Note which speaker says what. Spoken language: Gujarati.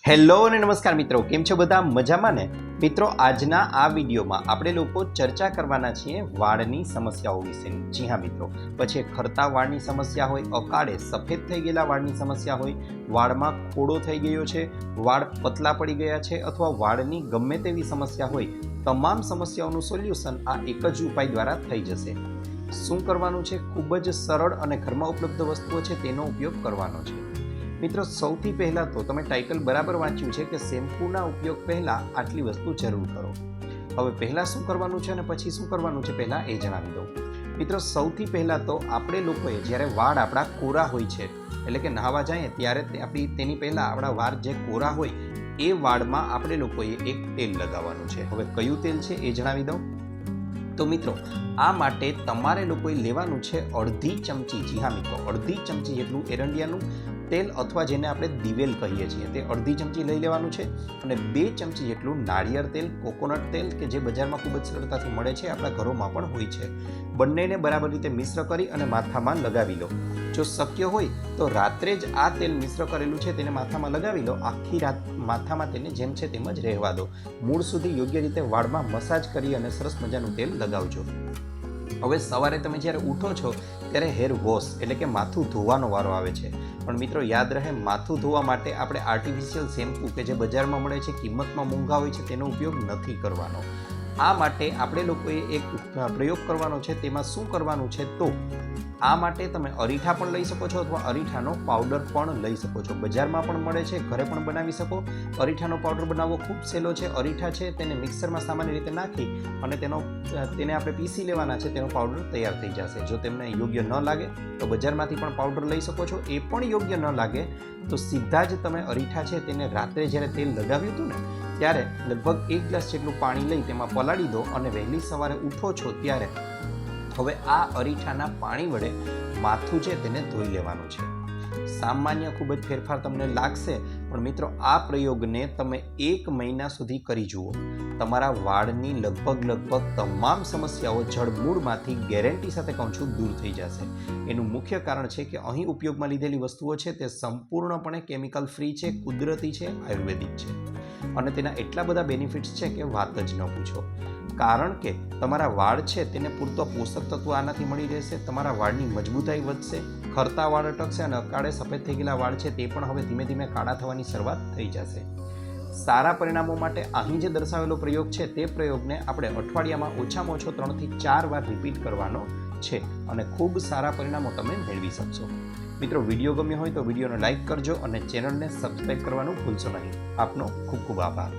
Speaker 1: હેલો અને નમસ્કાર મિત્રો, કેમ છો બધા? મજામાં ને? મિત્રો, આજના આ વિડીયોમાં આપણે લોકો ચર્ચા કરવાના છીએ વાળની સમસ્યાઓ વિશેની. જી હા મિત્રો, પછી ખરતા વાળની સમસ્યા હોય, અકાળે સફેદ થઈ ગયેલા વાળની સમસ્યા હોય, વાળમાં ખોડો થઈ ગયો છે, વાળ પતલા પડી ગયા છે અથવા વાળની ગમે તેવી સમસ્યા હોય, તમામ સમસ્યાઓનું સોલ્યુશન આ એક જ ઉપાય દ્વારા થઈ જશે. શું કરવાનું છે? ખૂબ જ સરળ અને ઘરમાં ઉપલબ્ધ વસ્તુઓ છે તેનો ઉપયોગ કરવાનો છે. મિત્રો, સૌથી પહેલાં તો તમે ટાઇટલ બરાબર વાંચ્યું છે કે શેમ્પૂના ઉપયોગ પહેલાં આટલી વસ્તુ જરૂર કરો. હવે પહેલાં શું કરવાનું છે અને પછી શું કરવાનું છે પહેલાં એ જણાવી દઉં. મિત્રો, સૌથી પહેલાં તો આપણે લોકોએ જ્યારે વાળ આપણા કોરા હોય છે, એટલે કે નહાવા જઈએ ત્યારે તેની પહેલાં આપણા વાળ જે કોરા હોય એ વાળમાં આપણે લોકોએ એક તેલ લગાવવાનું છે. હવે કયું તેલ છે એ જણાવી દઉં. તો મિત્રો, આ માટે તમારે લોકોએ લેવાનું છે અડધી ચમચી, જી હા મિત્રો, અડધી ચમચી જેટલું એરંડિયાનું તેલ અથવા જેને આપણે દિવેલ કહીએ છીએ તે અડધી ચમચી લઈ લેવાનું છે અને 2 ચમચી જેટલું નાળિયેર તેલ, કોકોનટ તેલ કે જે બજારમાં ખૂબ જ સરળતાથી મળે છે, આપણા ઘરોમાં પણ હોય છે. બંનેને બરાબર રીતે મિશ્ર કરી અને માથામાં લગાવી લો. જો શક્ય હોય તો રાત્રે જ આ તેલ મિશ્ર કરેલું છે તેને માથામાં લગાવી લો. આખી રાત માથામાં તેને જેમ છે તેમ જ રહેવા દો. મૂળ સુધી યોગ્ય રીતે વાળમાં મસાજ કરી અને સરસ મજાનું તેલ લગાવજો. હવે સવારે તમે જ્યારે ઉઠો છો ત્યારે હેર વોશ એટલે કે માથું ધોવાનો વારો આવે છે. પણ મિત્રો, યાદ રહે, માથું ધોવા માટે આપણે આર્ટિફિશિયલ શેમ્પૂ કે જે બજારમાં મળે છે, કિંમતમાં મોંઘા હોય છે, તેનો ઉપયોગ નથી કરવાનો. આ માટે આપણે લોકોએ એક પ્રયોગ કરવાનો છે. તેમાં શું કરવાનું છે? તો આ માટે તમે અરીઠા પણ લઈ શકો છો અથવા અરીઠાનો પાવડર પણ લઈ શકો છો. બજારમાં પણ મળે છે, ઘરે પણ બનાવી શકો. અરીઠાનો પાવડર બનાવવો ખૂબ સહેલો છે. અરીઠા છે તેને મિક્સરમાં સામાન્ય રીતે નાખી અને તેને આપણે પીસી લેવાના છે. તેનો પાવડર તૈયાર થઈ જશે. જો તમને યોગ્ય ન લાગે તો બજારમાંથી પણ પાવડર લઈ શકો છો. એ પણ યોગ્ય ન લાગે તો સીધા જ તમે અરીઠા છે તેને રાત્રે જ્યારે તેલ લગાવ્યું હતું ને ત્યારે લગભગ 1 ગ્લાસ જેટલું પાણી લઈ તેમાં પલાળી દો અને વહેલી સવારે ઉઠો છો ત્યારે હવે આ અરીઠાના પાણી વડે માથું છે તેને ધોઈ લેવાનું છે. સામાન્ય ખૂબ જ ફેરફાર તમને લાગશે, પણ મિત્રો, આ પ્રયોગને તમે 1 મહિના સુધી કરી જુઓ. તમારા વાળની લગભગ તમામ સમસ્યાઓ જડમૂળમાંથી ગેરંટી સાથે કહું છું દૂર થઈ જશે. એનું મુખ્ય કારણ છે કે અહીં ઉપયોગમાં લીધેલી વસ્તુઓ છે તે સંપૂર્ણપણે કેમિકલ ફ્રી છે, કુદરતી છે, આયુર્વેદિક છે અને તેના એટલા બધા બેનિફિટ્સ છે કે વાત જ ન પૂછો. કારણ કે તમારા વાળ છે તેને પૂરતો પોષક તત્વો આનાથી મળી રહેશે. તમારા વાળની મજબૂતાઈ વધશે, ખરતા વાળ અટકશે અને અકાળે સફેદ થઈ ગયેલા વાળ છે તે પણ હવે ધીમે ધીમે કાળા થવાની શરૂઆત થઈ જશે. સારા પરિણામો માટે અહીં જે દર્શાવેલો પ્રયોગ છે તે પ્રયોગને આપણે અઠવાડિયામાં ઓછામાં ઓછો 3 થી 4 વાર રિપીટ કરવાનો છે અને ખૂબ સારા પરિણામો તમે મેળવી શકશો. મિત્રો, વિડીયો ગમ્યો હોય તો વિડીયોને લાઇક કરજો અને ચેનલને સબસ્ક્રાઈબ કરવાનું ભૂલશો નહીં. આપનો ખૂબ ખૂબ આભાર.